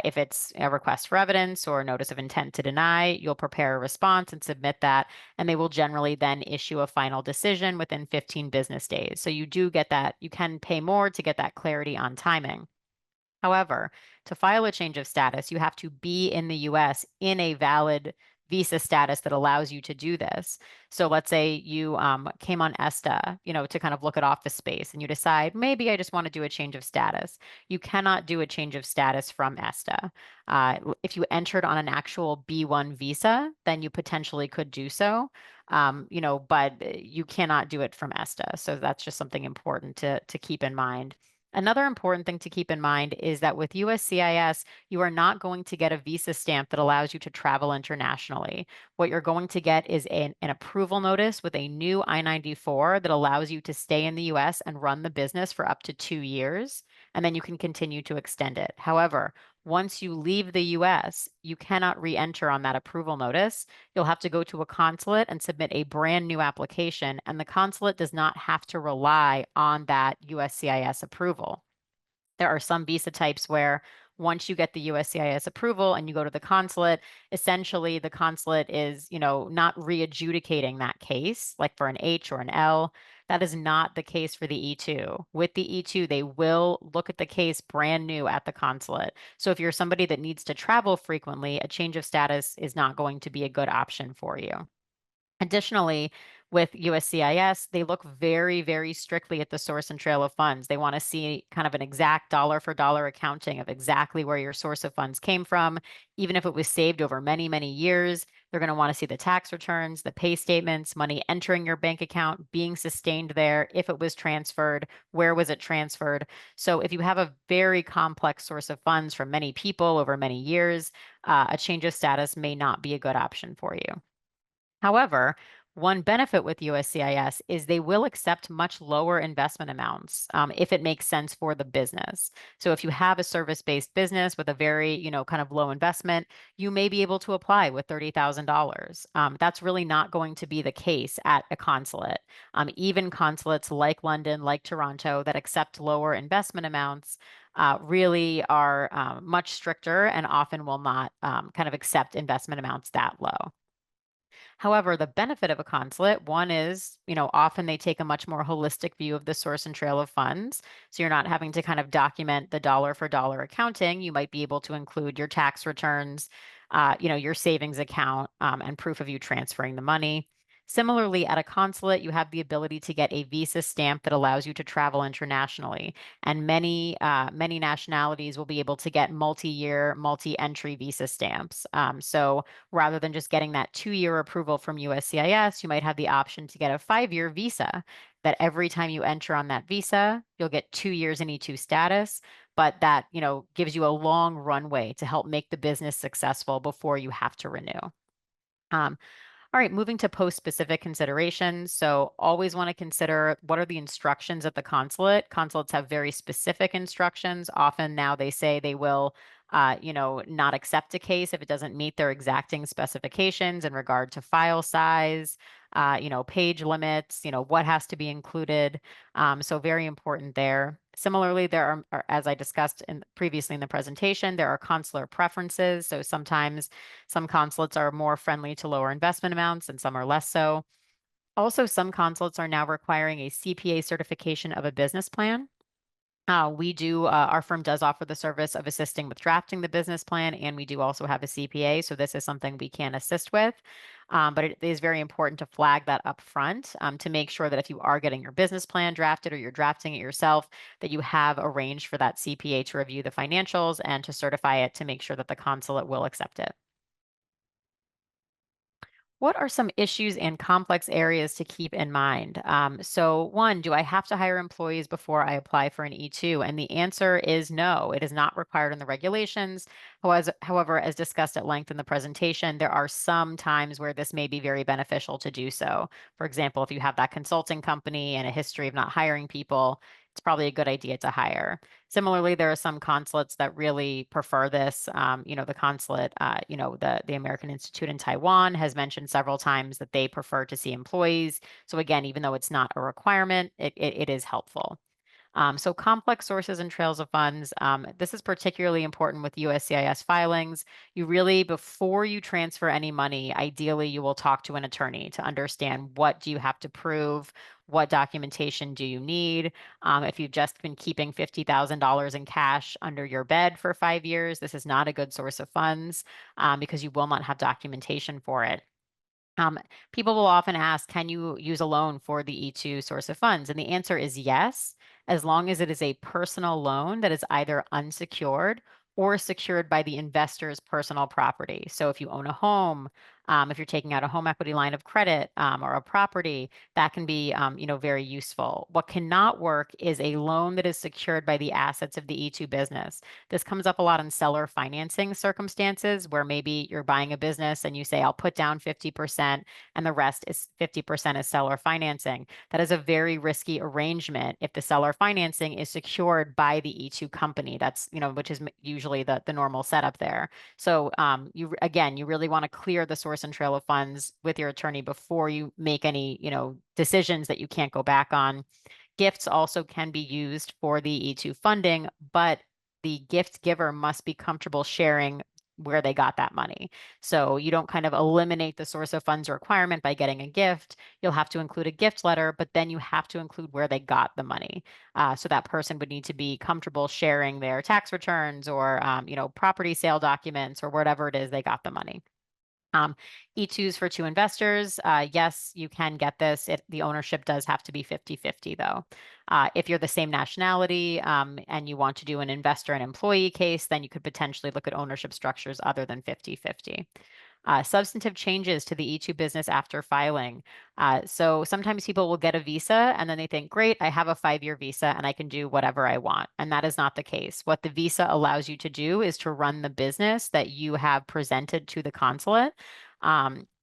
If it's a request for evidence or notice of intent to deny, you'll prepare a response and submit that, and they will generally then issue a final decision within 15 business days. So you do get that, you can pay more to get that clarity on timing. However, to file a change of status, you have to be in the US in a valid visa status that allows you to do this. So let's say you came on ESTA, to kind of look at office space and you decide, maybe I just want to do a change of status. You cannot do a change of status from ESTA. If you entered on an actual B1 visa, then you potentially could do so. But you cannot do it from ESTA. So that's just something important to keep in mind. Another important thing to keep in mind is that with USCIS, you are not going to get a visa stamp that allows you to travel internationally. What you're going to get is an approval notice with a new I-94 that allows you to stay in the US and run the business for up to 2 years, and then you can continue to extend it. However, once you leave the US, you cannot re-enter on that approval notice. You'll have to go to a consulate and submit a brand new application, and the consulate does not have to rely on that USCIS approval. There are some visa types where once you get the USCIS approval and you go to the consulate, essentially the consulate is, not re-adjudicating that case, like for an H or an L. That is not the case for the E-2. With the E-2, they will look at the case brand new at the consulate. So if you're somebody that needs to travel frequently, a change of status is not going to be a good option for you. Additionally, With USCIS, they look very, very strictly at the source and trail of funds. They want to see kind of an exact dollar for dollar accounting of exactly where your source of funds came from, even if it was saved over many, many years. They're going to want to see the tax returns, the pay statements, money entering your bank account, being sustained there, if it was transferred, where was it transferred. So if you have a very complex source of funds from many people over many years, a change of status may not be a good option for you. However, one benefit with USCIS is they will accept much lower investment amounts if it makes sense for the business. So if you have a service-based business with a very, kind of low investment, you may be able to apply with $30,000. That's really not going to be the case at a consulate. Even consulates like London, like Toronto, that accept lower investment amounts really are much stricter and often will not kind of accept investment amounts that low. However, the benefit of a consulate, one is, often they take a much more holistic view of the source and trail of funds. So you're not having to kind of document the dollar for dollar accounting. You might be able to include your tax returns, your savings account, and proof of you transferring the money. Similarly, at a consulate, you have the ability to get a visa stamp that allows you to travel internationally, and many nationalities will be able to get multi-year, multi-entry visa stamps. So rather than just getting that 2-year approval from USCIS, you might have the option to get a 5-year visa that every time you enter on that visa, you'll get 2 years in E-2 status, but that, gives you a long runway to help make the business successful before you have to renew. Um, all right, moving to post-specific considerations. So always want to consider what are the instructions at the consulate. Consulates have very specific instructions. Often now they say they will, not accept a case if it doesn't meet their exacting specifications in regard to file size, page limits, what has to be included. So very important there. Similarly, as I discussed previously in the presentation, there are consular preferences. So sometimes some consulates are more friendly to lower investment amounts and some are less so. Also, some consulates are now requiring a CPA certification of a business plan. Our firm does offer the service of assisting with drafting the business plan, and we do also have a CPA. So this is something we can assist with. But it is very important to flag that up front to make sure that if you are getting your business plan drafted or you're drafting it yourself, that you have arranged for that CPA to review the financials and to certify it to make sure that the consulate will accept it. What are some issues and complex areas to keep in mind? So one, do I have to hire employees before I apply for an E-2? And the answer is no, it is not required in the regulations. However, as discussed at length in the presentation, there are some times where this may be very beneficial to do so. For example, if you have that consulting company and a history of not hiring people, it's probably a good idea to hire. Similarly, there are some consulates that really prefer this. The consulate, the American Institute in Taiwan has mentioned several times that they prefer to see employees. So again, even though it's not a requirement, it is helpful. So complex sources and trails of funds. This is particularly important with USCIS filings. You really, before you transfer any money, ideally you will talk to an attorney to understand what do you have to prove, what documentation do you need. If you've just been keeping $50,000 in cash under your bed for 5 years, this is not a good source of funds because you will not have documentation for it. Um, People will often ask, can you use a loan for the E-2 source of funds? And the answer is yes, as long as it is a personal loan that is either unsecured or secured by the investor's personal property. So if you own a home, if you're taking out a home equity line of credit or a property, that can be, very useful. What cannot work is a loan that is secured by the assets of the E-2 business. This comes up a lot in seller financing circumstances where maybe you're buying a business and you say, I'll put down 50% and the rest is 50% is seller financing. That is a very risky arrangement if the seller financing is secured by the E-2 company. That's, which is usually the normal setup there. So you really want to clear the source and trail of funds with your attorney before you make any, decisions that you can't go back on. Gifts also can be used for the E-2 funding, but the gift giver must be comfortable sharing where they got that money. So you don't kind of eliminate the source of funds requirement by getting a gift. You'll have to include a gift letter, but then you have to include where they got the money. So that person would need to be comfortable sharing their tax returns or, property sale documents or whatever it is they got the money. E2s for two investors. Yes, you can get this. The ownership does have to be 50-50 though. If you're the same nationality and you want to do an investor and employee case, then you could potentially look at ownership structures other than 50-50. Substantive changes to the E2 business after filing. So sometimes people will get a visa and then they think, great, I have a 5-year visa and I can do whatever I want. And that is not the case. What the visa allows you to do is to run the business that you have presented to the consulate.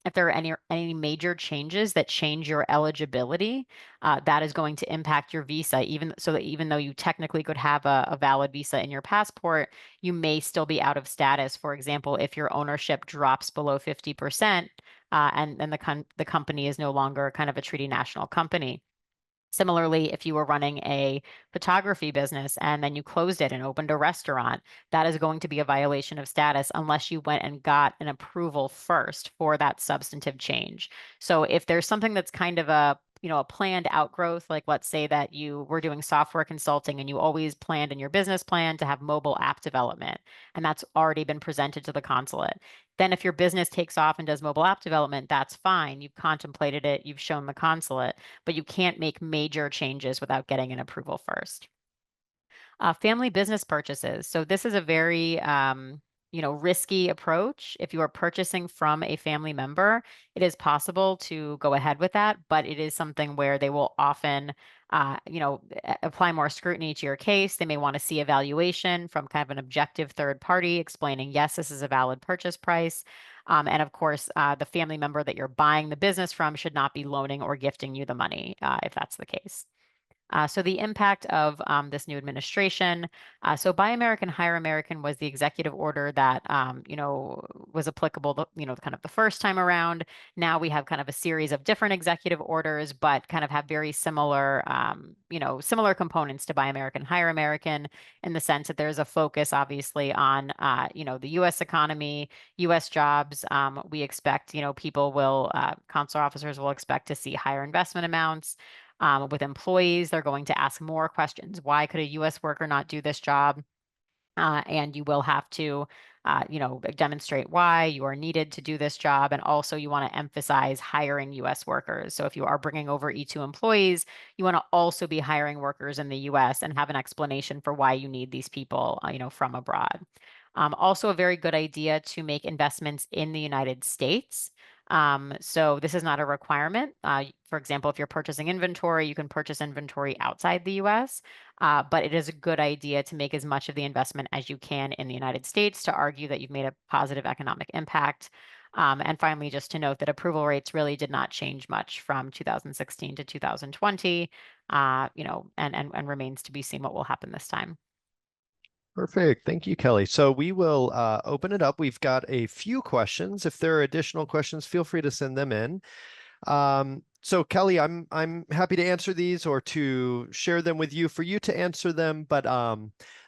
If there are any major changes that change your eligibility, that is going to impact your visa, even though you technically could have a valid visa in your passport, you may still be out of status. For example, if your ownership drops below 50%, and the company is no longer kind of a treaty national company. Similarly, if you were running a photography business and then you closed it and opened a restaurant, that is going to be a violation of status unless you went and got an approval first for that substantive change. So if there's something that's kind of a planned outgrowth, like let's say that you were doing software consulting and you always planned in your business plan to have mobile app development, and that's already been presented to the consulate. Then if your business takes off and does mobile app development, that's fine. You've contemplated it, you've shown the consulate, but you can't make major changes without getting an approval first. Family business purchases. So this is a very risky approach. If you are purchasing from a family member, it is possible to go ahead with that, but it is something where they will often apply more scrutiny to your case. They may want to see evaluation from kind of an objective third party explaining, yes, this is a valid purchase price. And of course, the family member that you're buying the business from should not be loaning or gifting you the money if that's the case. So the impact of this new administration. So Buy American, Hire American was the executive order that was applicable, kind of the first time around. Now we have kind of a series of different executive orders, but kind of have very similar, similar components to Buy American, Hire American, in the sense that there's a focus, obviously, on the U.S. economy, U.S. jobs. We expect, people will, consular officers will expect to see higher investment amounts. With employees, they're going to ask more questions. Why could a U.S. worker not do this job? And you will have to, demonstrate why you are needed to do this job. And also, you want to emphasize hiring U.S. workers. So if you are bringing over E2 employees, you want to also be hiring workers in the U.S. and have an explanation for why you need these people, from abroad. Also, a very good idea to make investments in the United States. So this is not a requirement. For example, if you're purchasing inventory, you can purchase inventory outside the US, but it is a good idea to make as much of the investment as you can in the United States to argue that you've made a positive economic impact. And finally, just to note that approval rates really did not change much from 2016 to 2020, and remains to be seen what will happen this time. Perfect. Thank you, Kelly. So we will open it up. We've got a few questions. If there are additional questions, feel free to send them in. So Kelly, I'm happy to answer these or to share them with you for you to answer them. But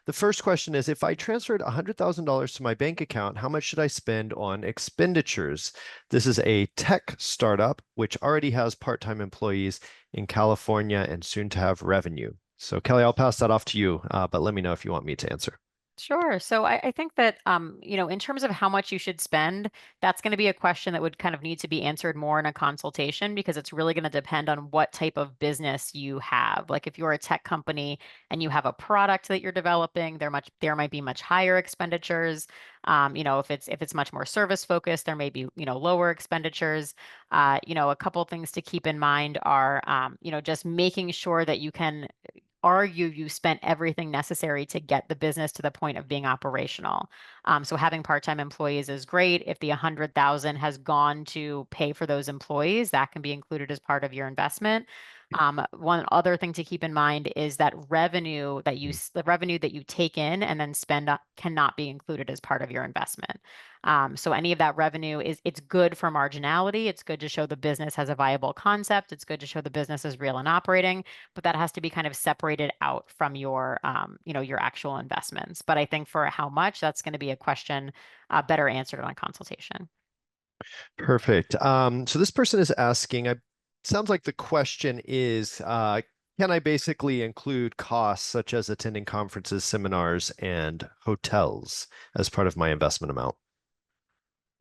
the first question is, if I transferred $100,000 to my bank account, how much should I spend on expenditures? This is a tech startup which already has part-time employees in California and soon to have revenue. So Kelly, I'll pass that off to you, but let me know if you want me to answer. Sure. So I think that, in terms of how much you should spend, that's going to be a question that would kind of need to be answered more in a consultation because it's really going to depend on what type of business you have. Like if you're a tech company and you have a product that you're developing, there might be much higher expenditures. If it's much more service focused, there may be, lower expenditures. A couple things to keep in mind are, just making sure that you can argue you spent everything necessary to get the business to the point of being operational. So having part-time employees is great. If the 100,000 has gone to pay for those employees, that can be included as part of your investment. One other thing to keep in mind is that the revenue that you take in and then spend cannot be included as part of your investment. So any of that revenue it's good for marginality. It's good to show the business has a viable concept. It's good to show the business is real and operating, but that has to be kind of separated out from your actual investments. But I think for how much, that's going to be a question better answered on a consultation. Perfect. So this person is asking, sounds like the question is, can I basically include costs such as attending conferences, seminars, and hotels as part of my investment amount?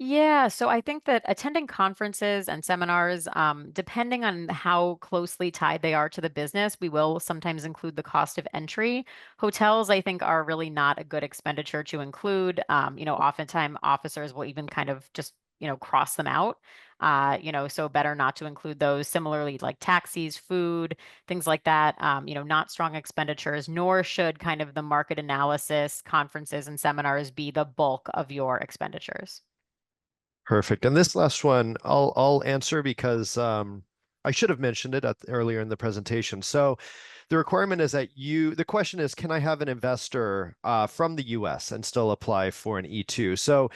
Yeah, so I think that attending conferences and seminars, depending on how closely tied they are to the business, we will sometimes include the cost of entry. Hotels, I think, are really not a good expenditure to include. Oftentimes officers will even kind of just, cross them out. So better not to include those. Similarly, like taxis, food, things like that, not strong expenditures, nor should kind of the market analysis, conferences, and seminars be the bulk of your expenditures. Perfect. And this last one, I'll answer because I should have mentioned it earlier in the presentation. So the requirement is that the question is, can I have an investor from the US and still apply for an E-2? So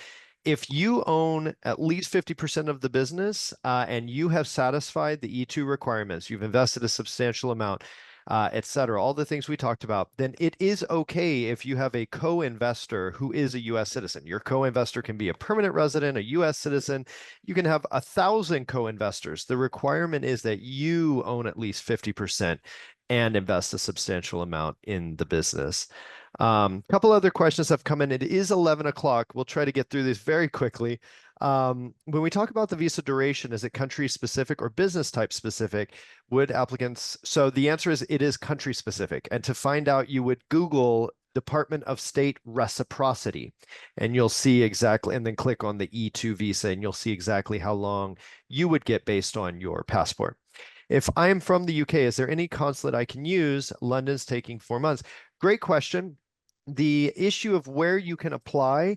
if you own at least 50% of the business and you have satisfied the E-2 requirements, you've invested a substantial amount, et cetera, all the things we talked about, then it is okay if you have a co-investor who is a US citizen. Your co-investor can be a permanent resident, a US citizen. You can have 1,000 co-investors. The requirement is that you own at least 50% and invest a substantial amount in the business. A couple other questions have come in. It is 11 o'clock. We'll try to get through this very quickly. When we talk about the visa duration, is it country specific or business type specific? Would applicants, so the answer is it is country specific. And to find out, you would Google Department of State reciprocity, and you'll see exactly, and then click on the E-2 visa, and you'll see exactly how long you would get based on your passport. If I am from the UK, is there any consulate I can use? London's taking 4 months. Great question. The issue of where you can apply,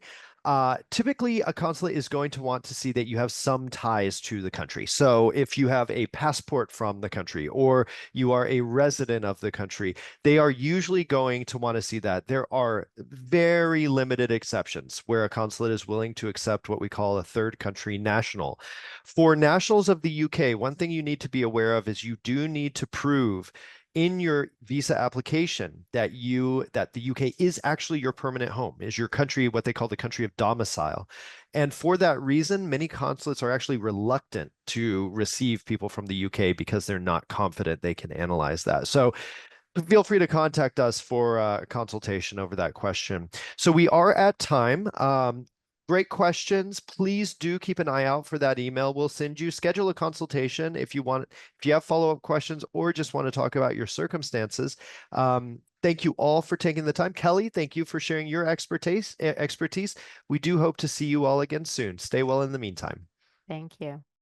typically a consulate is going to want to see that you have some ties to the country. So if you have a passport from the country or you are a resident of the country, they are usually going to want to see that. There are very limited exceptions where a consulate is willing to accept what we call a third country national. For nationals of the UK, one thing you need to be aware of is you do need to prove in your visa application that the UK is actually your permanent home, is your country, what they call the country of domicile. And for that reason, many consulates are actually reluctant to receive people from the UK because they're not confident they can analyze that. So feel free to contact us for a consultation over that question. So we are at time. Great questions. Please do keep an eye out for that email. We'll send you, schedule a consultation if you want, if you have follow-up questions or just want to talk about your circumstances. Thank you all for taking the time. Kelly, thank you for sharing your expertise. We do hope to see you all again soon. Stay well in the meantime. Thank you.